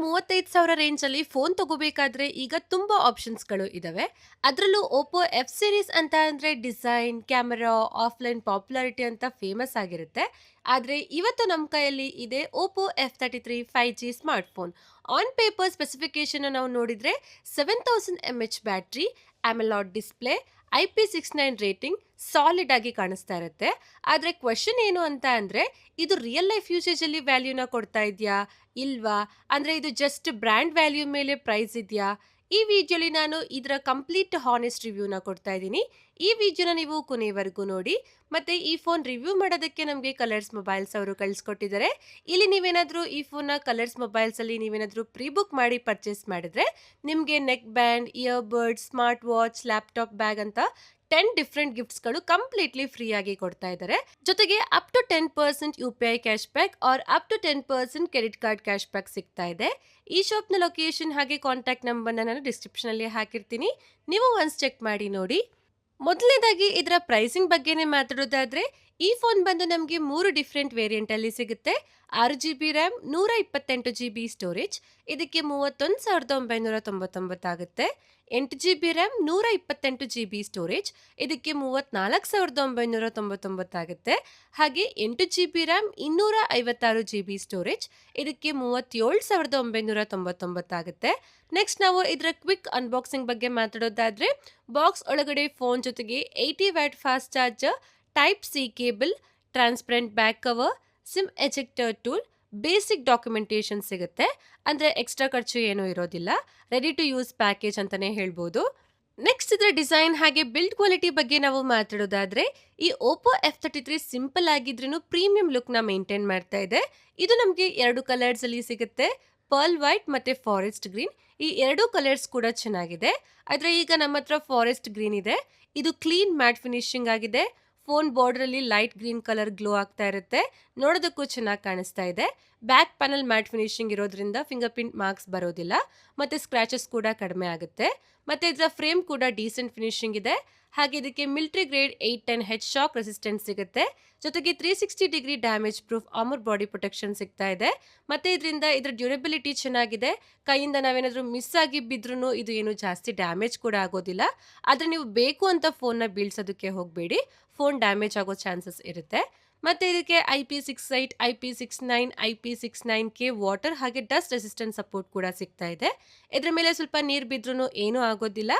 35,000 ರೇಂಜಲ್ಲಿ ಫೋನ್ ತಗೋಬೇಕಾದ್ರೆ ಈಗ ತುಂಬಾ ಆಪ್ಷನ್ಸ್ಗಳು ಇದಾವೆ. ಅದರಲ್ಲೂ ಓಪೋ ಎಫ್ ಸೀರೀಸ್ ಅಂತ ಅಂದ್ರೆ ಡಿಸೈನ್, ಕ್ಯಾಮೆರಾ, ಆಫ್ಲೈನ್ ಪಾಪ್ಯುಲಾರಿಟಿ ಅಂತ ಫೇಮಸ್ ಆಗಿರುತ್ತೆ. ಆದ್ರೆ ಇವತ್ತು ನಮ್ಮ ಕೈಯಲ್ಲಿ ಇದೆ Oppo F33 5G smart phone. On paper specification ನಾವು ನೋಡಿದ್ರೆ 7000 mAh battery, AMOLED display, IP69 rating solid ಆಗಿ ಕಾಣಿಸ್ತಾ ಇರುತ್ತೆ. ಆದ್ರೆ ಕ್ವೆಶನ್ ಏನು ಅಂತ ಅಂದ್ರೆ ಇದು ರಿಯಲ್ ಲೈಫ್ ಯೂಸೇಜ್ ಅಲ್ಲಿ ವ್ಯಾಲ್ಯೂನ ಕೊಡ್ತಾ ಇದೆಯಾ ಇಲ್ವಾ? ಅಂದ್ರೆ ಇದು ಜಸ್ಟ್ ಬ್ರ್ಯಾಂಡ್ ವ್ಯಾಲ್ಯೂ ಮೇಲೆ ಪ್ರೈಸ್ ಇದೆಯಾ? ಈ ವಿಡಿಯೋಲಿ ನಾನು ಇದರ ಕಂಪ್ಲೀಟ್ ಹಾನೆಸ್ಟ್ ರಿವ್ಯೂನ ಕೊಡ್ತಾ ಇದ್ದೀನಿ. ಈ ವಿಡಿಯೋನ ನೀವು ಕೊನೆವರೆಗೂ ನೋಡಿ. ಮತ್ತೆ ಈ ಫೋನ್ ರಿವ್ಯೂ ಮಾಡೋದಕ್ಕೆ ನಮಗೆ ಕಲರ್ಸ್ ಮೊಬೈಲ್ಸ್ ಅವರು ಕಳಿಸ್ಕೊಟ್ಟಿದ್ದಾರೆ. ಇಲ್ಲಿ ನೀವೇನಾದರೂ ಈ ಫೋನ್ನ ಕಲರ್ಸ್ ಮೊಬೈಲ್ಸ್ ಅಲ್ಲಿ ನೀವೇನಾದರೂ ಪ್ರೀ ಬುಕ್ ಮಾಡಿ ಪರ್ಚೇಸ್ ಮಾಡಿದ್ರೆ ನಿಮಗೆ neck band, earbud, smart watch, laptop bag ಅಂತ 10 ಡಿಫ್ರೆಂಟ್ ಗಿಫ್ಟ್ಸ್ಗಳು ಕಂಪ್ಲೀಟ್ಲಿ ಫ್ರೀ ಆಗಿ ಕೊಡ್ತಾ ಇದ್ದಾರೆ. ಜೊತೆಗೆ up to 10% UPI cash back or up to 10% credit card cash back ಸಿಗ್ತಾ ಇದೆ. ಈ ಶಾಪ್ನ ಲೊಕೇಶನ್ ಹಾಗೆ ಕಾಂಟ್ಯಾಕ್ಟ್ ನಂಬರ್ನ ನಾನು ಡಿಸ್ಕ್ರಿಪ್ಷನ್ ಅಲ್ಲಿ ಹಾಕಿರ್ತೀನಿ. ನೀವು ಒನ್ಸ್ ಚೆಕ್ ಮಾಡಿ ನೋಡಿ. ಮೊದಲನೇದಾಗಿ ಇದರ ಪ್ರೈಸಿಂಗ್ ಬಗ್ಗೆನೇ ಮಾತಾಡೋದಾದ್ರೆ ಈ ಫೋನ್ ಬಂದು ನಮಗೆ 3 ಡಿಫ್ರೆಂಟ್ ವೇರಿಯಂಟ್ ಅಲ್ಲಿ ಸಿಗುತ್ತೆ. 6GB ರ್ಯಾಮ್, 128GB ಸ್ಟೋರೇಜ್, ಇದಕ್ಕೆ 31,999 ಆಗುತ್ತೆ. 8GB ರ್ಯಾಮ್, 128GB ಸ್ಟೋರೇಜ್, ಇದಕ್ಕೆ 34,999 ಆಗುತ್ತೆ. ಹಾಗೆ 8GB ರ್ಯಾಮ್, 256GB ಸ್ಟೋರೇಜ್, ಇದಕ್ಕೆ 37,999 ಆಗುತ್ತೆ. ನೆಕ್ಸ್ಟ್ ನಾವು ಇದರ ಕ್ವಿಕ್ ಅನ್ಬಾಕ್ಸಿಂಗ್ ಬಗ್ಗೆ ಮಾತಾಡೋದಾದ್ರೆ ಬಾಕ್ಸ್ ಒಳಗಡೆ ಫೋನ್ ಜೊತೆಗೆ 80 watt fast charger, type C cable, transparent back cover, sim ejector tool, basic documentation ಸಿಗುತ್ತೆ. ಅಂದ್ರೆ ಎಕ್ಸ್ಟ್ರಾ ಖರ್ಚು ಏನೂ ಇರೋದಿಲ್ಲ. ರೆಡಿ ಟು ಯೂಸ್ ಪ್ಯಾಕೇಜ್ ಅಂತಾನೆ ಹೇಳ್ಬೋದು. ನೆಕ್ಸ್ಟ್ ಇದರ ಡಿಸೈನ್ ಹಾಗೆ ಬಿಲ್ಡ್ ಕ್ವಾಲಿಟಿ ಬಗ್ಗೆ ನಾವು ಮಾತಾಡೋದಾದ್ರೆ ಈ ಓಪೋ F33 ಸಿಂಪಲ್ ಆಗಿದ್ರೂ ಪ್ರೀಮಿಯಂ ಲುಕ್ ನ ಮೇಂಟೈನ್ ಮಾಡ್ತಾ ಇದೆ. ಇದು ನಮಗೆ 2 ಕಲರ್ಸ್ ಅಲ್ಲಿ ಸಿಗುತ್ತೆ, ಪರ್ಲ್ ವೈಟ್ ಮತ್ತೆ ಫಾರೆಸ್ಟ್ ಗ್ರೀನ್. ಈ 2 ಕಲರ್ಸ್ ಕೂಡ ಚೆನ್ನಾಗಿದೆ. ಆದ್ರೆ ಈಗ ನಮ್ಮ ಹತ್ರ ಫಾರೆಸ್ಟ್ ಗ್ರೀನ್ ಇದೆ. ಇದು ಕ್ಲೀನ್ ಮ್ಯಾಟ್ ಫಿನಿಶಿಂಗ್ ಆಗಿದೆ. ಫೋನ್ ಬಾರ್ಡರ್ ಅಲ್ಲಿ ಲೈಟ್ ಗ್ರೀನ್ ಕಲರ್ ಗ್ಲೋ ಆಗ್ತಾ ಇರುತ್ತೆ, ನೋಡೋದಕ್ಕೂ ಚೆನ್ನಾಗಿ ಕಾಣಿಸ್ತಾ ಇದೆ. ಬ್ಯಾಕ್ ಪ್ಯಾನಲ್ ಮ್ಯಾಟ್ ಫಿನಿಶಿಂಗ್ ಇರೋದ್ರಿಂದ ಫಿಂಗರ್ ಪ್ರಿಂಟ್ ಮಾರ್ಕ್ಸ್ ಬರೋದಿಲ್ಲ ಮತ್ತೆ ಸ್ಕ್ರಾಚಸ್ ಕೂಡ ಕಡಿಮೆ ಆಗುತ್ತೆ. ಮತ್ತೆ ಇದರ ಫ್ರೇಮ್ ಕೂಡ ಡೀಸೆಂಟ್ ಫಿನಿಶಿಂಗ್ ಇದೆ. ಹಾಗೆ ಇದಕ್ಕೆ military grade 810H shock resistance ಸಿಗುತ್ತೆ. ಜೊತೆಗೆ 360 degree damage proof armour body protection ಸಿಗ್ತಾ ಇದೆ. ಮತ್ತೆ ಇದರಿಂದ ಇದರ ಡ್ಯೂರಬಿಲಿಟಿ ಚೆನ್ನಾಗಿದೆ. ಕೈಯಿಂದ ನಾವೇನಾದ್ರೂ ಮಿಸ್ ಆಗಿ ಬಿದ್ರೂ ಇದು ಏನು ಜಾಸ್ತಿ ಡ್ಯಾಮೇಜ್ ಕೂಡ ಆಗೋದಿಲ್ಲ. ಆದ್ರೆ ನೀವು ಬೇಕು ಅಂತ ಫೋನ್ನ ಬೀಳ್ಸೋದಕ್ಕೆ ಹೋಗಬೇಡಿ, ಫೋನ್ ಡ್ಯಾಮೇಜ್ ಆಗೋ ಚಾನ್ಸಸ್ ಇರುತ್ತೆ. ಮತ್ತೆ ಇದಕ್ಕೆ IP68, IP69, IP69K ವಾಟರ್ ಹಾಗೆ ಡಸ್ಟ್ ರೆಸಿಸ್ಟೆಂಟ್ ಸಪೋರ್ಟ್ ಕೂಡ ಸಿಗ್ತಾ ಇದೆ. ಇದರ ಮೇಲೆ ಸ್ವಲ್ಪ ನೀರು ಬಿದ್ರೂ ಏನೂ ಆಗೋದಿಲ್ಲ.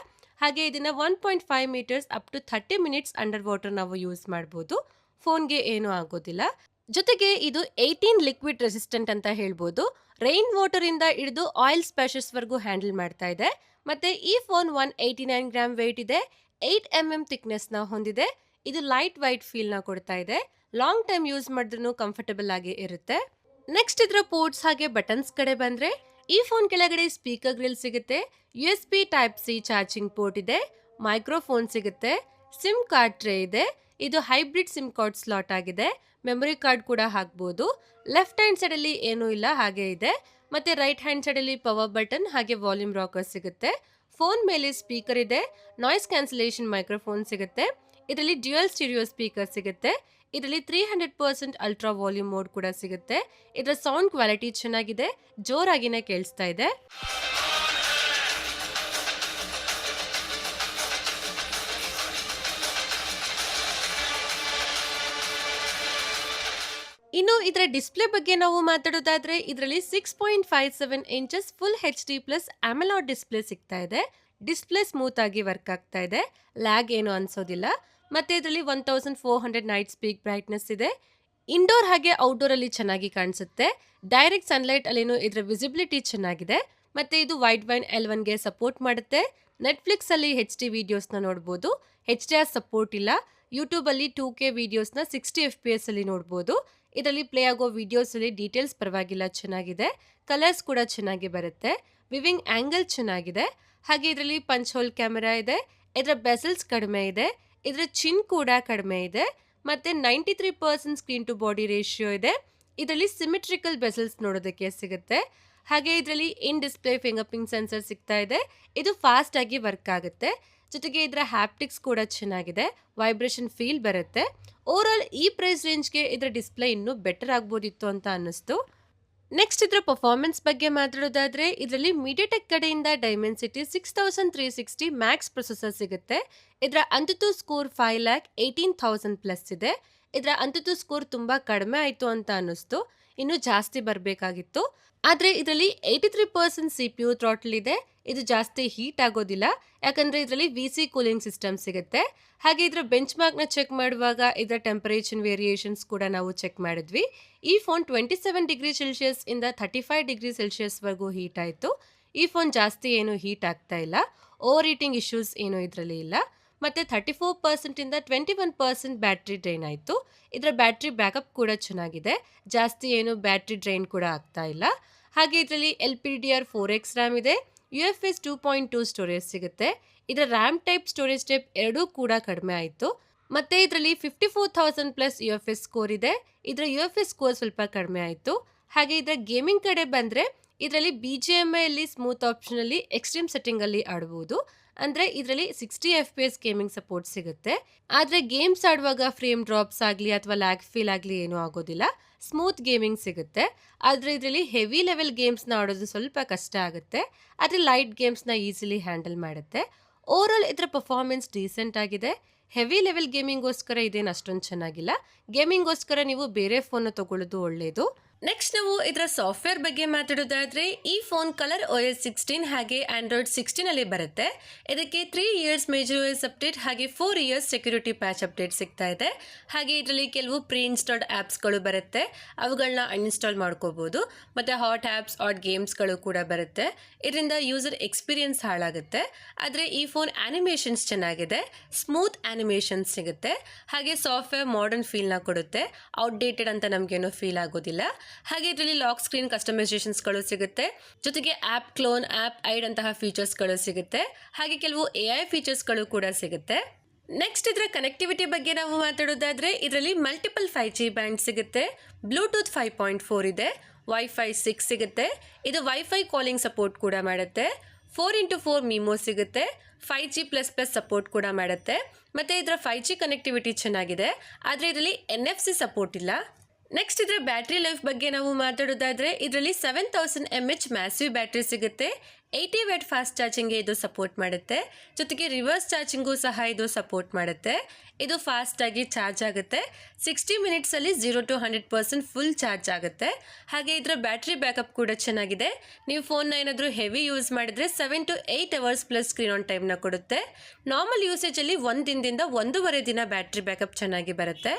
ಹಾಗೆ ಇದನ್ನ 1.5 metres up to 30 minutes under water ನಾವು ಯೂಸ್ ಮಾಡಬಹುದು. ಫೋನ್ಗೆ ಏನೂ ಆಗೋದಿಲ್ಲ. ಜೊತೆಗೆ ಇದು 18 ಲಿಕ್ವಿಡ್ ರೆಸಿಸ್ಟೆಂಟ್ ಅಂತ ಹೇಳ್ಬೋದು. ರೈನ್ ವಾಟರ್ ಇಂದ ಹಿಡಿದು ಆಯಿಲ್ ಸ್ಪ್ಲಾಶಸ್ ವರೆಗೂ ಹ್ಯಾಂಡಲ್ ಮಾಡ್ತಾ ಇದೆ. ಮತ್ತೆ ಈ ಫೋನ್ 189 ಗ್ರಾಮ್ ವೇಟ್ ಇದೆ, 8 mm ಥಿಕ್ನೆಸ್ ನ ಹೊಂದಿದೆ. ಇದು ಲೈಟ್ ವೈಟ್ ಫೀಲ್ ನ ಕೊಡ್ತಾ ಇದೆ. ಲಾಂಗ್ ಟೈಮ್ ಯೂಸ್ ಮಾಡಿದ್ರೂ ಕಂಫರ್ಟಬಲ್ ಆಗಿ ಇರುತ್ತೆ. ನೆಕ್ಸ್ಟ್ ಇದರ ಪೋರ್ಟ್ಸ್ ಹಾಗೆ ಬಟನ್ಸ್ ಕಡೆ ಬಂದ್ರೆ ಈ ಫೋನ್ ಕೆಳಗಡೆ ಸ್ಪೀಕರ್ ಗ್ರಿಲ್ ಸಿಗುತ್ತೆ, USB type C charging port ಇದೆ, ಮೈಕ್ರೋಫೋನ್ ಸಿಗುತ್ತೆ, ಸಿಮ್ ಕಾರ್ಡ್ ಟ್ರೇ ಇದೆ. ಇದು ಹೈಬ್ರಿಡ್ ಸಿಮ್ ಕಾರ್ಡ್ ಸ್ಲಾಟ್ ಆಗಿದೆ. ಮೆಮೊರಿ ಕಾರ್ಡ್ ಕೂಡ ಹಾಕ್ಬೋದು. ಲೆಫ್ಟ್ ಹ್ಯಾಂಡ್ ಸೈಡ್ ಅಲ್ಲಿ ಏನೂ ಇಲ್ಲ, ಹಾಗೆ ಇದೆ. ಮತ್ತೆ ರೈಟ್ ಹ್ಯಾಂಡ್ ಸೈಡ್ ಅಲ್ಲಿ ಪವರ್ ಬಟನ್ ಹಾಗೆ ವಾಲ್ಯೂಮ್ ರಾಕರ್ ಸಿಗುತ್ತೆ. ಫೋನ್ ಮೇಲೆ ಸ್ಪೀಕರ್ ಇದೆ, ನಾಯ್ಸ್ ಕ್ಯಾನ್ಸಲೇಷನ್ ಮೈಕ್ರೋಫೋನ್ ಸಿಗುತ್ತೆ. ಇದರಲ್ಲಿ ಡ್ಯುಯಲ್ ಸ್ಟೀರಿಯೋ ಸ್ಪೀಕರ್ ಸಿಗುತ್ತೆ. ಇದರಲ್ಲಿ 300% ಅಲ್ಟ್ರಾ ವಾಲ್ಯೂಮ್ ಮೋಡ್ ಕೂಡ ಸಿಗುತ್ತೆ. ಇದರ ಸೌಂಡ್ ಕ್ವಾಲಿಟಿ ಚೆನ್ನಾಗಿದೆ, ಜೋರಾಗಿನೇ ಕೇಳಿಸ್ತಾ ಇದೆ. ಇನ್ನು ಇದರ ಡಿಸ್ಪ್ಲೇ ಬಗ್ಗೆ ನಾವು ಮಾತಾಡೋದಾದ್ರೆ ಇದರಲ್ಲಿ 6.57 inches full HD+ AMOLED display ಸಿಗ್ತಾ ಇದೆ. ಡಿಸ್ಪ್ಲೇ ಸ್ಮೂತ್ ಆಗಿ ವರ್ಕ್ ಆಗ್ತಾ ಇದೆ, ಲ್ಯಾಗ್ ಏನು ಅನ್ಸೋದಿಲ್ಲ. ಮತ್ತೆ ಇದರಲ್ಲಿ 1400 ನೈಟ್ ಪೀಕ್ ಬ್ರೈಟ್ನೆಸ್ ಇದೆ. ಇಂಡೋರ್ ಹಾಗೆ ಔಟ್ಡೋರ್ ಅಲ್ಲಿ ಚೆನ್ನಾಗಿ ಕಾಣಿಸುತ್ತೆ. ಡೈರೆಕ್ಟ್ ಸನ್ಲೈಟ್ ಅಲ್ಲಿನೂ ಇದರ ವಿಸಿಬಿಲಿಟಿ ಚೆನ್ನಾಗಿದೆ. ಮತ್ತೆ ಇದು ವೈಡ್ ವೈನ್ L1 ಗೆ ಸಪೋರ್ಟ್ ಮಾಡುತ್ತೆ. ನೆಟ್ಫ್ಲಿಕ್ಸ್ ಅಲ್ಲಿ HD ವಿಡಿಯೋಸ್ನ ನೋಡಬಹುದು. HDR ಸಪೋರ್ಟ್ ಇಲ್ಲ. ಯೂಟ್ಯೂಬ್ ಅಲ್ಲಿ 2K ವಿಡಿಯೋಸ್ನ 60 FPS ಅಲ್ಲಿ ನೋಡಬಹುದು. ಇದರಲ್ಲಿ ಪ್ಲೇ ಆಗೋ ವಿಡಿಯೋಸ್ ಅಲ್ಲಿ ಡೀಟೇಲ್ಸ್ ಪರವಾಗಿಲ್ಲ, ಚೆನ್ನಾಗಿದೆ. ಕಲರ್ಸ್ ಕೂಡ ಚೆನ್ನಾಗಿ ಬರುತ್ತೆ. ವಿವಿಂಗ್ ಆಂಗಲ್ ಚೆನ್ನಾಗಿದೆ. ಹಾಗೆ ಇದರಲ್ಲಿ ಪಂಚ್ ಹೋಲ್ ಕ್ಯಾಮೆರಾ ಇದೆ. ಇದರ ಬೆಸಲ್ಸ್ ಕಡಿಮೆ ಇದೆ. ಇದರ ಚಿನ್ ಕೂಡ ಕಡಿಮೆ ಇದೆ. ಮತ್ತೆ 93% ಸ್ಕ್ರೀನ್ ಟು ಬಾಡಿ ರೇಷಿಯೋ ಇದೆ. ಇದರಲ್ಲಿ ಸಿಮೆಟ್ರಿಕಲ್ ಬೆಸಲ್ಸ್ ನೋಡೋದಕ್ಕೆ ಸಿಗುತ್ತೆ. ಹಾಗೆ ಇದರಲ್ಲಿ ಇನ್ ಡಿಸ್ಪ್ಲೇ ಫಿಂಗರ್ ಪ್ರಿಂಟ್ ಸೆನ್ಸರ್ ಸಿಗ್ತಾ ಇದೆ. ಇದು ಫಾಸ್ಟ್ ಆಗಿ ವರ್ಕ್ ಆಗುತ್ತೆ. ಜೊತೆಗೆ ಇದರ ಹ್ಯಾಪ್ಟಿಕ್ಸ್ ಕೂಡ ಚೆನ್ನಾಗಿದೆ, ವೈಬ್ರೇಷನ್ ಫೀಲ್ ಬರುತ್ತೆ. ಓವರ್ ಆಲ್ ಈ ಪ್ರೈಸ್ ರೇಂಜ್ಗೆ ಇದರ ಡಿಸ್ಪ್ಲೇ ಇನ್ನೂ ಬೆಟರ್ ಆಗ್ಬೋದಿತ್ತು ಅಂತ ಅನ್ನಿಸ್ತು. ನೆಕ್ಸ್ಟ್ ಇದರ ಪರ್ಫಾರ್ಮೆನ್ಸ್ ಬಗ್ಗೆ ಮಾತಾಡೋದಾದ್ರೆ ಇದರಲ್ಲಿ ಮೀಡಿಯಾಟೆಕ್ ಕಡೆಯಿಂದ ಡೈಮೆನ್ಸಿಟಿ 6360 ಮ್ಯಾಕ್ಸ್ ಪ್ರೊಸೆಸರ್ ಸಿಗುತ್ತೆ. ಇದರ ಅಂತುತು ಸ್ಕೋರ್ 5,18,000 ಪ್ಲಸ್ ಇದೆ. ಇದರ ಅಂತುತು ಸ್ಕೋರ್ ತುಂಬಾ ಕಡಿಮೆ ಆಯಿತು ಅಂತ ಅನ್ನಿಸ್ತು, ಇನ್ನೂ ಜಾಸ್ತಿ ಬರಬೇಕಾಗಿತ್ತು. ಆದರೆ ಇದರಲ್ಲಿ 83% CPU ಥ್ರಾಟಲ್ ಇದೆ. ಇದು ಜಾಸ್ತಿ ಹೀಟ್ ಆಗೋದಿಲ್ಲ, ಯಾಕಂದ್ರೆ ಇದರಲ್ಲಿ VC ಕೂಲಿಂಗ್ ಸಿಸ್ಟಮ್ ಸಿಗುತ್ತೆ. ಹಾಗೆ ಇದರ ಬೆಂಚ್ ಮಾರ್ಕ್ನ ಚೆಕ್ ಮಾಡುವಾಗ ಇದರ ಟೆಂಪರೇಚರ್ ವೇರಿಯೇಷನ್ಸ್ ಕೂಡ ನಾವು ಚೆಕ್ ಮಾಡಿದ್ವಿ. ಈ ಫೋನ್ 27 ಡಿಗ್ರಿ ಸೆಲ್ಸಿಯಸ್ ಇಂದ 35 ಡಿಗ್ರಿ ಸೆಲ್ಸಿಯಸ್ ವರೆಗೂ ಹೀಟ್ ಆಯಿತು. ಈ ಫೋನ್ ಜಾಸ್ತಿ ಏನು ಹೀಟ್ ಆಗ್ತಾ ಇಲ್ಲ, ಓವರ್ ಹೀಟಿಂಗ್ ಇಶ್ಯೂಸ್ ಏನು ಇದರಲ್ಲಿ ಇಲ್ಲ. ಮತ್ತೆ 34% ಇಂದ 21% ಬ್ಯಾಟ್ರಿ ಡ್ರೈನ್ ಆಯಿತು. ಇದರ ಬ್ಯಾಟ್ರಿ ಬ್ಯಾಕಪ್ ಕೂಡ ಚೆನ್ನಾಗಿದೆ, ಜಾಸ್ತಿ ಏನು ಬ್ಯಾಟ್ರಿ ಡ್ರೈನ್ ಕೂಡ ಆಗ್ತಾ ಇಲ್ಲ. ಹಾಗೆ ಇದರಲ್ಲಿ LPDDR4X ರ್ಯಾಮ್ ಇದೆ, UFS 2.2 ಸ್ಟೋರೇಜ್ ಸಿಗುತ್ತೆ. ಇದರ ರ್ಯಾಮ್ ಟೈಪ್ ಸ್ಟೋರೇಜ್ ಟೈಪ್ ಎರಡೂ ಕೂಡ ಕಡಿಮೆ ಆಯಿತು. ಮತ್ತೆ ಇದರಲ್ಲಿ 54,000 ಪ್ಲಸ್ UFS ಸ್ಕೋರ್ ಇದೆ. ಇದರ UFS ಸ್ಕೋರ್ ಸ್ವಲ್ಪ ಕಡಿಮೆ ಆಯಿತು. ಹಾಗೆ ಇದರ ಗೇಮಿಂಗ್ ಕಡೆ ಬಂದರೆ ಇದರಲ್ಲಿ BGMI ಅಲ್ಲಿ ಸ್ಮೂತ್ ಆಪ್ಷನಲ್ಲಿ ಎಕ್ಸ್ಟ್ರೀಮ್ ಸೆಟ್ಟಿಂಗಲ್ಲಿ ಆಡಬಹುದು. ಅಂದರೆ ಇದರಲ್ಲಿ 60 FPS ಗೇಮಿಂಗ್ ಸಪೋರ್ಟ್ ಸಿಗುತ್ತೆ. ಆದರೆ ಗೇಮ್ಸ್ ಆಡುವಾಗ ಫ್ರೇಮ್ ಡ್ರಾಪ್ಸ್ ಆಗಲಿ ಅಥವಾ ಲ್ಯಾಗ್ ಫೀಲ್ ಆಗಲಿ ಏನೂ ಆಗೋದಿಲ್ಲ, ಸ್ಮೂತ್ ಗೇಮಿಂಗ್ ಸಿಗುತ್ತೆ. ಆದರೆ ಇದರಲ್ಲಿ ಹೆವಿ ಲೆವೆಲ್ ಗೇಮ್ಸ್ನ ಆಡೋದು ಸ್ವಲ್ಪ ಕಷ್ಟ ಆಗುತ್ತೆ, ಆದರೆ ಲೈಟ್ ಗೇಮ್ಸ್ನ ಈಸಿಲಿ ಹ್ಯಾಂಡಲ್ ಮಾಡುತ್ತೆ. ಓವರಾಲ್ ಇದರ ಪರ್ಫಾರ್ಮೆನ್ಸ್ ಡೀಸೆಂಟ್ ಆಗಿದೆ. ಹೆವಿ ಲೆವೆಲ್ ಗೇಮಿಂಗೋಸ್ಕರ ಇದೇನು ಅಷ್ಟೊಂದು ಚೆನ್ನಾಗಿಲ್ಲ. ಗೇಮಿಂಗೋಸ್ಕರ ನೀವು ಬೇರೆ ಫೋನ್ ತಗೊಳ್ಳೋದು ಒಳ್ಳೆಯದು. ನೆಕ್ಸ್ಟ್ ನಾವು ಇದರ ಸಾಫ್ಟ್ವೇರ್ ಬಗ್ಗೆ ಮಾತಾಡೋದಾದ್ರೆ ಈ ಫೋನ್ ಕಲರ್ OS 16 ಹಾಗೆ Android 16 ಅಲ್ಲಿ ಬರುತ್ತೆ. ಇದಕ್ಕೆ 3 ಇಯರ್ಸ್ ಮೇಜರ್ OS ಅಪ್ಡೇಟ್ ಹಾಗೆ 4 ಇಯರ್ಸ್ ಸೆಕ್ಯೂರಿಟಿ ಪ್ಯಾಚ್ ಅಪ್ಡೇಟ್ ಸಿಗ್ತಾ ಇದೆ. ಹಾಗೆ ಇದರಲ್ಲಿ ಕೆಲವು ಪ್ರೀ ಇನ್ಸ್ಟಾಲ್ಡ್ ಆ್ಯಪ್ಸ್ಗಳು ಬರುತ್ತೆ, ಅವುಗಳನ್ನ ಅನ್ಇನ್ಸ್ಟಾಲ್ ಮಾಡ್ಕೋಬಹುದು. ಮತ್ತು ಹಾಟ್ ಆ್ಯಪ್ಸ್, ಹಾಟ್ ಗೇಮ್ಸ್ಗಳು ಕೂಡ ಬರುತ್ತೆ. ಇದರಿಂದ ಯೂಸರ್ ಎಕ್ಸ್ಪೀರಿಯನ್ಸ್ ಹಾಳಾಗುತ್ತೆ. ಆದರೆ ಈ ಫೋನ್ ಆ್ಯನಿಮೇಷನ್ಸ್ ಚೆನ್ನಾಗಿದೆ, ಸ್ಮೂತ್ ಆ್ಯನಿಮೇಷನ್ಸ್ ಸಿಗುತ್ತೆ. ಹಾಗೆ ಸಾಫ್ಟ್ವೇರ್ ಮಾಡರ್ನ್ ಫೀಲ್ನ ಕೊಡುತ್ತೆ, ಔಟ್ಡೇಟೆಡ್ ಅಂತ ನಮಗೇನು ಫೀಲ್ ಆಗೋದಿಲ್ಲ. ಹಾಗೆ ಇದರಲ್ಲಿ ಲಾಕ್ ಸ್ಕ್ರೀನ್ ಕಸ್ಟಮೈಸೇಷನ್ಸ್ಗಳು ಸಿಗುತ್ತೆ, ಜೊತೆಗೆ ಆ್ಯಪ್ ಕ್ಲೋನ್, ಆ್ಯಪ್ ಐಡ್ ಅಂತಹ ಫೀಚರ್ಸ್ಗಳು ಸಿಗುತ್ತೆ. ಹಾಗೆ ಕೆಲವು AI ಫೀಚರ್ಸ್ಗಳು ಕೂಡ ಸಿಗುತ್ತೆ. ನೆಕ್ಸ್ಟ್ ಇದರ ಕನೆಕ್ಟಿವಿಟಿ ಬಗ್ಗೆ ನಾವು ಮಾತಾಡೋದಾದ್ರೆ ಇದರಲ್ಲಿ ಮಲ್ಟಿಪಲ್ 5G ಬ್ಯಾಂಡ್ ಸಿಗುತ್ತೆ, ಬ್ಲೂಟೂತ್ 5.4 ಇದೆ, ವೈಫೈ 6 ಸಿಗುತ್ತೆ. ಇದು ವೈಫೈ ಕಾಲಿಂಗ್ ಸಪೋರ್ಟ್ ಕೂಡ ಮಾಡುತ್ತೆ. 4x4 ಮೀಮೋ ಸಿಗುತ್ತೆ, 5G++ ಸಪೋರ್ಟ್ ಕೂಡ ಮಾಡುತ್ತೆ. ಮತ್ತು ಇದರ 5G ಕನೆಕ್ಟಿವಿಟಿ ಚೆನ್ನಾಗಿದೆ, ಆದರೆ ಇದರಲ್ಲಿ NFC ಸಪೋರ್ಟ್ ಇಲ್ಲ. ನೆಕ್ಸ್ಟ್ ಇದರ ಬ್ಯಾಟ್ರಿ ಲೈಫ್ ಬಗ್ಗೆ ನಾವು ಮಾತಾಡೋದಾದರೆ ಇದರಲ್ಲಿ 7000 mAh ಮ್ಯಾಸಿವ್ ಬ್ಯಾಟ್ರಿ ಸಿಗುತ್ತೆ. 80 ವ್ಯಾಟ್ ಫಾಸ್ಟ್ ಚಾರ್ಜಿಂಗ್ಗೆ ಇದು ಸಪೋರ್ಟ್ ಮಾಡುತ್ತೆ, ಜೊತೆಗೆ ರಿವರ್ಸ್ ಚಾರ್ಜಿಂಗೂ ಸಹ ಇದು ಸಪೋರ್ಟ್ ಮಾಡುತ್ತೆ. ಇದು ಫಾಸ್ಟಾಗಿ ಚಾರ್ಜ್ ಆಗುತ್ತೆ, 60 ಮಿನಿಟ್ಸಲ್ಲಿ 0 to 100% ಫುಲ್ ಚಾರ್ಜ್ ಆಗುತ್ತೆ. ಹಾಗೆ ಇದರ ಬ್ಯಾಟ್ರಿ ಬ್ಯಾಕಪ್ ಕೂಡ ಚೆನ್ನಾಗಿದೆ. ನೀವು ಫೋನ್ನ ಏನಾದರೂ ಹೆವಿ ಯೂಸ್ ಮಾಡಿದರೆ 7 to 8 hours plus screen on ಟೈಮ್ನ ಕೊಡುತ್ತೆ. ನಾರ್ಮಲ್ ಯೂಸೇಜಲ್ಲಿ 1 ದಿನದಿಂದ 1.5 ದಿನ ಬ್ಯಾಟ್ರಿ ಬ್ಯಾಕಪ್ ಚೆನ್ನಾಗಿ ಬರುತ್ತೆ.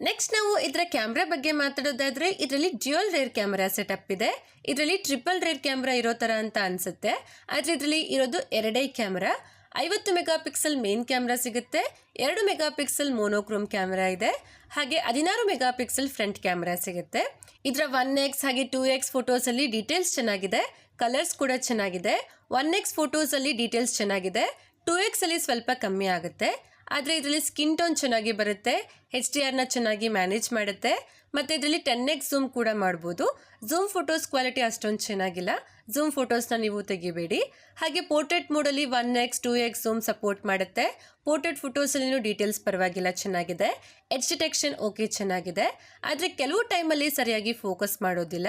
ನೆಕ್ಸ್ಟ್ ನಾವು ಇದರ ಕ್ಯಾಮ್ರಾ ಬಗ್ಗೆ ಮಾತಾಡೋದಾದ್ರೆ ಇದರಲ್ಲಿ ಡ್ಯುಯಲ್ ರೇರ್ ಕ್ಯಾಮರಾ ಸೆಟಪ್ ಇದೆ. ಇದರಲ್ಲಿ ಟ್ರಿಪಲ್ ರೇರ್ ಕ್ಯಾಮ್ರಾ ಇರೋ ಥರ ಅಂತ ಅನಿಸುತ್ತೆ, ಆದರೆ ಇದರಲ್ಲಿ ಇರೋದು ಎರಡೇ camera. 50 mega pixel main camera ಸಿಗುತ್ತೆ, 2 ಮೆಗಾ ಪಿಕ್ಸೆಲ್ ಮೋನೋಕ್ರೋಮ್ ಕ್ಯಾಮ್ರಾ ಇದೆ, ಹಾಗೆ 16 ಮೆಗಾ ಪಿಕ್ಸೆಲ್ ಫ್ರಂಟ್ ಕ್ಯಾಮ್ರಾ ಸಿಗುತ್ತೆ. ಇದರ 1x ಹಾಗೆ 2x ಫೋಟೋಸಲ್ಲಿ ಡೀಟೇಲ್ಸ್ ಚೆನ್ನಾಗಿದೆ, ಕಲರ್ಸ್ ಕೂಡ ಚೆನ್ನಾಗಿದೆ. 1x ಫೋಟೋಸಲ್ಲಿ ಡೀಟೇಲ್ಸ್ ಚೆನ್ನಾಗಿದೆ, 2x ಅಲ್ಲಿ ಸ್ವಲ್ಪ ಕಮ್ಮಿ ಆಗುತ್ತೆ. ಆದರೆ ಇದರಲ್ಲಿ ಸ್ಕಿನ್ ಟೋನ್ ಚೆನ್ನಾಗಿ ಬರುತ್ತೆ, HDRನ ಚೆನ್ನಾಗಿ ಮ್ಯಾನೇಜ್ ಮಾಡುತ್ತೆ. ಮತ್ತು ಇದರಲ್ಲಿ 10x ಝೂಮ್ ಕೂಡ ಮಾಡ್ಬೋದು. ಝೂಮ್ ಫೋಟೋಸ್ ಕ್ವಾಲಿಟಿ ಅಷ್ಟೊಂದು ಚೆನ್ನಾಗಿಲ್ಲ, ಝೂಮ್ ಫೋಟೋಸ್ನ ನೀವು ತೆಗಿಬೇಡಿ. ಹಾಗೆ ಪೋರ್ಟ್ರೇಟ್ ಮೋಡಲ್ಲಿ 1x 2x ಝೂಮ್ ಸಪೋರ್ಟ್ ಮಾಡುತ್ತೆ. ಪೋರ್ಟ್ರೇಟ್ ಫೋಟೋಸಲ್ಲಿನೂ ಡೀಟೇಲ್ಸ್ ಪರವಾಗಿಲ್ಲ, ಚೆನ್ನಾಗಿದೆ. ಎಡ್ಜ್ ಡಿಟೆಕ್ಷನ್ ಓಕೆ ಚೆನ್ನಾಗಿದೆ, ಆದರೆ ಕೆಲವು ಟೈಮಲ್ಲಿ ಸರಿಯಾಗಿ ಫೋಕಸ್ ಮಾಡೋದಿಲ್ಲ.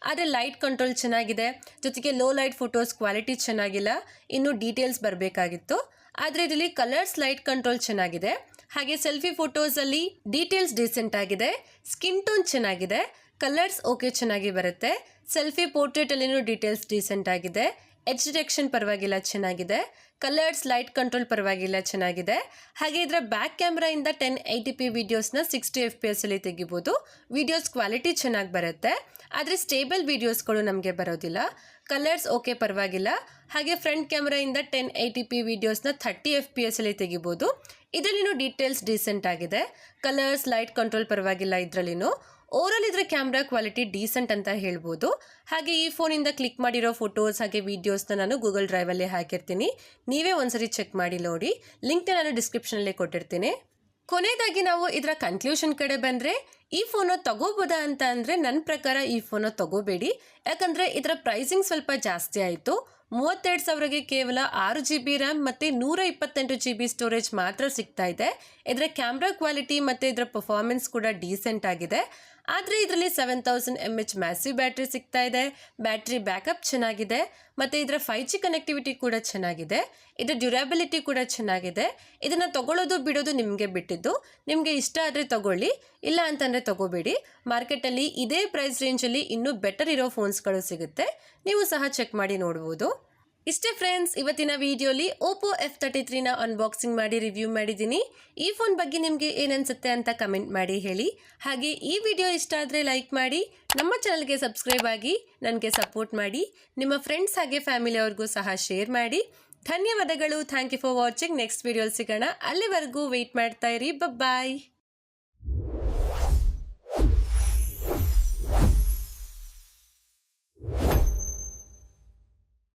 ಆದರೆ ಲೈಟ್ ಕಂಟ್ರೋಲ್ ಚೆನ್ನಾಗಿದೆ, ಜೊತೆಗೆ ಲೋ ಲೈಟ್ ಫೋಟೋಸ್ ಕ್ವಾಲಿಟಿ ಚೆನ್ನಾಗಿಲ್ಲ, ಇನ್ನೂ ಡೀಟೇಲ್ಸ್ ಬರಬೇಕಾಗಿತ್ತು. ಆದರೆ ಇದರಲ್ಲಿ ಕಲರ್ಸ್ ಲೈಟ್ ಕಂಟ್ರೋಲ್ ಚೆನ್ನಾಗಿದೆ. ಹಾಗೆ ಸೆಲ್ಫಿ ಫೋಟೋಸಲ್ಲಿ ಡೀಟೇಲ್ಸ್ ಡೀಸೆಂಟ್ ಆಗಿದೆ, ಸ್ಕಿನ್ ಟೋನ್ ಚೆನ್ನಾಗಿದೆ, ಕಲರ್ಸ್ ಓಕೆ ಚೆನ್ನಾಗಿ ಬರುತ್ತೆ. ಸೆಲ್ಫಿ ಪೋರ್ಟ್ರೇಟಲ್ಲಿನೂ ಡೀಟೇಲ್ಸ್ ಡೀಸೆಂಟ್ ಆಗಿದೆ, ಎಡ್ಜ್ ಡಿಟೆಕ್ಷನ್ ಪರವಾಗಿಲ್ಲ ಚೆನ್ನಾಗಿದೆ, ಕಲರ್ಸ್ ಲೈಟ್ ಕಂಟ್ರೋಲ್ ಪರವಾಗಿಲ್ಲ ಚೆನ್ನಾಗಿದೆ. ಹಾಗೆ ಇದರ ಬ್ಯಾಕ್ ಕ್ಯಾಮ್ರಾಯಿಂದ 1080p ವಿಡಿಯೋಸ್ನ 60 FPS ಅಲ್ಲಿ ತೆಗಿಬೋದು. ವಿಡಿಯೋಸ್ ಕ್ವಾಲಿಟಿ ಚೆನ್ನಾಗಿ ಬರುತ್ತೆ, ಆದರೆ ಸ್ಟೇಬಲ್ ವಿಡಿಯೋಸ್ಗಳು ನಮಗೆ ಬರೋದಿಲ್ಲ. ಕಲರ್ಸ್ ಓಕೆ ಪರವಾಗಿಲ್ಲ. ಹಾಗೆ ಫ್ರಂಟ್ ಕ್ಯಾಮ್ರಾಯಿಂದ 1080p ವಿಡಿಯೋಸ್ನ 30 FPS ಅಲ್ಲಿ ತೆಗಿಬೋದು. ಇದರಲ್ಲಿನೂ ಡೀಟೇಲ್ಸ್ ಡೀಸೆಂಟ್ ಆಗಿದೆ, ಕಲರ್ಸ್ ಲೈಟ್ ಕಂಟ್ರೋಲ್ ಪರವಾಗಿಲ್ಲ ಇದರಲ್ಲಿನೂ. ಓವರಾಲ್ ಇದರ ಕ್ಯಾಮ್ರಾ ಕ್ವಾಲಿಟಿ ಡೀಸೆಂಟ್ ಅಂತ ಹೇಳ್ಬೋದು. ಹಾಗೆ ಈ ಫೋನಿಂದ ಕ್ಲಿಕ್ ಮಾಡಿರೋ ಫೋಟೋಸ್ ಹಾಗೆ ವೀಡಿಯೋಸ್ನ ನಾನು ಗೂಗಲ್ ಡ್ರೈವಲ್ಲಿ ಹಾಕಿರ್ತೀನಿ, ನೀವೇ ಒಂದ್ಸರಿ ಚೆಕ್ ಮಾಡಿ ನೋಡಿ. ಲಿಂಕ್ನ ನಾನು ಡಿಸ್ಕ್ರಿಪ್ಷನಲ್ಲಿ ಕೊಟ್ಟಿರ್ತೀನಿ. ಕೊನೆಯದಾಗಿ ನಾವು ಇದರ ಕನ್ಕ್ಲೂಷನ್ ಕಡೆ ಬಂದರೆ ಈ ಫೋನ ತಗೋಬೋದಾ ಅಂತ ಅಂದರೆ ನನ್ನ ಪ್ರಕಾರ ಈ ಫೋನ ತಗೋಬೇಡಿ. ಯಾಕಂದರೆ ಇದರ ಪ್ರೈಸಿಂಗ್ ಸ್ವಲ್ಪ ಜಾಸ್ತಿ ಆಯಿತು. 32,000ಗೆ ಕೇವಲ 6GB ರ್ಯಾಮ್ ಮತ್ತು 128GB ಸ್ಟೋರೇಜ್ ಮಾತ್ರ ಸಿಗ್ತಾ ಇದೆ. ಇದರ ಕ್ಯಾಮ್ರಾ ಕ್ವಾಲಿಟಿ ಮತ್ತು ಇದರ ಪರ್ಫಾರ್ಮೆನ್ಸ್ ಕೂಡ ಡೀಸೆಂಟ್ ಆಗಿದೆ. ಆದರೆ ಇದರಲ್ಲಿ 7000 mAh ಮ್ಯಾಸಿವ್ ಬ್ಯಾಟ್ರಿ ಸಿಗ್ತಾ ಇದೆ. ಬ್ಯಾಟ್ರಿ ಬ್ಯಾಕಪ್ ಚೆನ್ನಾಗಿದೆ ಮತ್ತು ಇದರ 5G ಕನೆಕ್ಟಿವಿಟಿ ಕೂಡ ಚೆನ್ನಾಗಿದೆ. ಇದರ ಡ್ಯೂರಬಿಲಿಟಿ ಕೂಡ ಚೆನ್ನಾಗಿದೆ. ಇದನ್ನು ತಗೊಳ್ಳೋದು ಬಿಡೋದು ನಿಮಗೆ ಬಿಟ್ಟಿದ್ದು. ನಿಮಗೆ ಇಷ್ಟ ಆದರೆ ತಗೊಳ್ಳಿ, ಇಲ್ಲ ಅಂತಂದರೆ ತಗೋಬೇಡಿ. ಮಾರ್ಕೆಟಲ್ಲಿ ಇದೇ ಪ್ರೈಸ್ ರೇಂಜಲ್ಲಿ ಇನ್ನೂ ಬೆಟರ್ ಇರೋ ಫೋನ್ಸ್ಗಳು ಸಿಗುತ್ತೆ, ನೀವು ಸಹ ಚೆಕ್ ಮಾಡಿ ನೋಡ್ಬೋದು. ಇಷ್ಟೇ ಫ್ರೆಂಡ್ಸ್, ಇವತ್ತಿನ ವಿಡಿಯೋಲಿ ಓಪೋ F33ನ ಅನ್ಬಾಕ್ಸಿಂಗ್ ಮಾಡಿ ರಿವ್ಯೂ ಮಾಡಿದ್ದೀನಿ. ಈ ಫೋನ್ ಬಗ್ಗೆ ನಿಮಗೆ ಏನನ್ಸುತ್ತೆ ಅಂತ ಕಮೆಂಟ್ ಮಾಡಿ ಹೇಳಿ. ಹಾಗೆ ಈ ವಿಡಿಯೋ ಇಷ್ಟ ಆದರೆ ಲೈಕ್ ಮಾಡಿ, ನಮ್ಮ ಚಾನಲ್ಗೆ ಸಬ್ಸ್ಕ್ರೈಬ್ ಆಗಿ ನನಗೆ ಸಪೋರ್ಟ್ ಮಾಡಿ, ನಿಮ್ಮ ಫ್ರೆಂಡ್ಸ್ ಹಾಗೆ ಫ್ಯಾಮಿಲಿಯವ್ರಿಗೂ ಸಹ ಶೇರ್ ಮಾಡಿ. ಧನ್ಯವಾದಗಳು. Thank you for watching. Next ವಿಡಿಯೋಲಿ ಸಿಗೋಣ. ಅಲ್ಲಿವರೆಗೂ ವೆಯ್ಟ್ ಮಾಡ್ತಾ ಇರಿ. ಬಾಯ್.